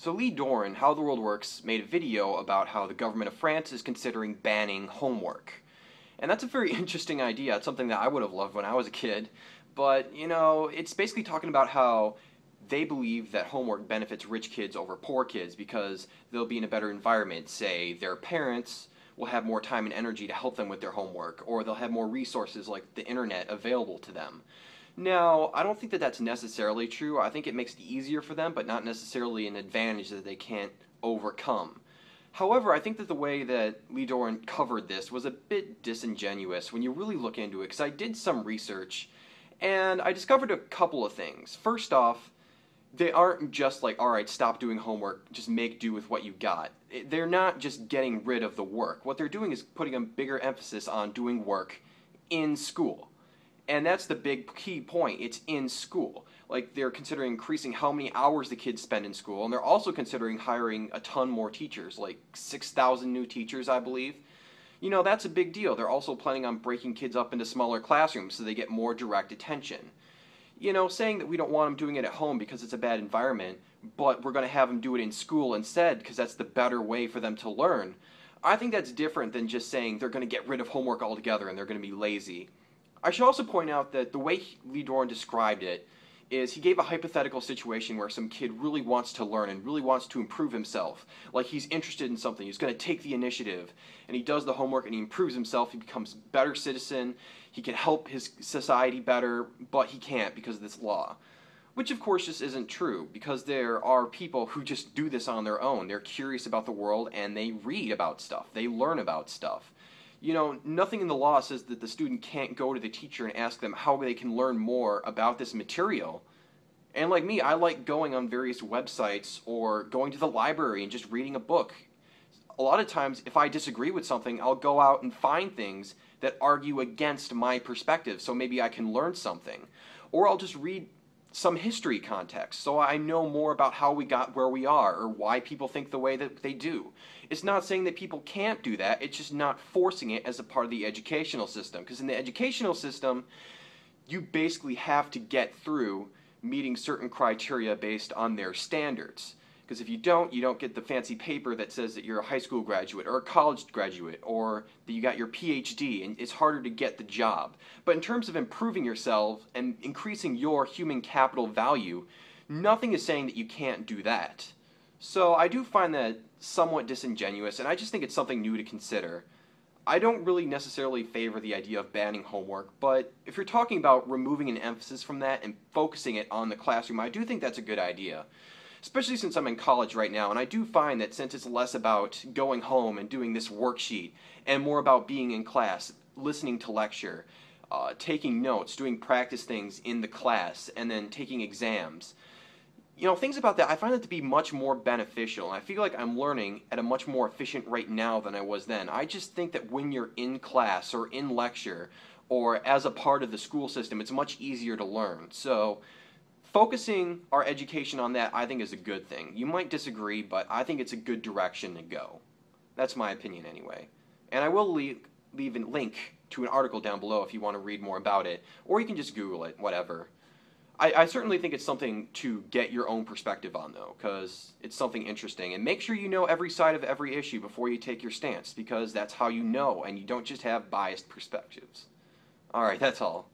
So Lee Doran, How the World Works, made a video about how the government of France is considering banning homework. And that's a very interesting idea. It's something that I would have loved when I was a kid. But, it's basically talking about how they believe that homework benefits rich kids over poor kids because they'll be in a better environment. Say, their parents will have more time and energy to help them with their homework, or they'll have more resources like the internet available to them. Now, I don't think that that's necessarily true. I think it makes it easier for them, but not necessarily an advantage that they can't overcome. However, I think that the way that Lee Doran covered this was a bit disingenuous when you really look into it, because I did some research, and I discovered a couple of things. First off, they aren't just like, alright, stop doing homework, just make do with what you got. They're not just getting rid of the work. What they're doing is putting a bigger emphasis on doing work in school. And that's the big key point. It's in school. Like, they're considering increasing how many hours the kids spend in school, and they're also considering hiring a ton more teachers, like 6,000 new teachers, I believe. That's a big deal. They're also planning on breaking kids up into smaller classrooms so they get more direct attention. Saying that we don't want them doing it at home because it's a bad environment, but we're going to have them do it in school instead because that's the better way for them to learn. I think that's different than just saying they're going to get rid of homework altogether and they're going to be lazy. I should also point out that the way Lee Doran described it is he gave a hypothetical situation where some kid really wants to learn and really wants to improve himself. Like, he's interested in something, he's going to take the initiative, and he does the homework and he improves himself, he becomes a better citizen, he can help his society better, but he can't because of this law. Which of course just isn't true, because there are people who just do this on their own. They're curious about the world and they read about stuff, they learn about stuff. Nothing in the law says that the student can't go to the teacher and ask them how they can learn more about this material. And like me, I like going on various websites or going to the library and just reading a book. A lot of times, if I disagree with something, I'll go out and find things that argue against my perspective, so maybe I can learn something. Or I'll just read some history context, so I know more about how we got where we are, or why people think the way that they do. It's not saying that people can't do that, it's just not forcing it as a part of the educational system. Because in the educational system, you basically have to get through meeting certain criteria based on their standards. Because if you don't get the fancy paper that says that you're a high school graduate or a college graduate or that you got your PhD, and it's harder to get the job. But in terms of improving yourself and increasing your human capital value, nothing is saying that you can't do that. So I do find that somewhat disingenuous, and I just think it's something new to consider. I don't really necessarily favor the idea of banning homework, but if you're talking about removing an emphasis from that and focusing it on the classroom, I do think that's a good idea. Especially since I'm in college right now, and I do find that since it's less about going home and doing this worksheet, and more about being in class, listening to lecture, taking notes, doing practice things in the class, and then taking exams, things about that, I find that to be much more beneficial, and I feel like I'm learning at a much more efficient rate now than I was then. I just think that when you're in class, or in lecture, or as a part of the school system, it's much easier to learn. So focusing our education on that, I think, is a good thing. You might disagree, but I think it's a good direction to go. That's my opinion anyway. And I will leave a link to an article down below if you want to read more about it, or you can just Google it, whatever. I certainly think it's something to get your own perspective on, though, because it's something interesting. And make sure you know every side of every issue before you take your stance, because that's how you know, and you don't just have biased perspectives. Alright, that's all.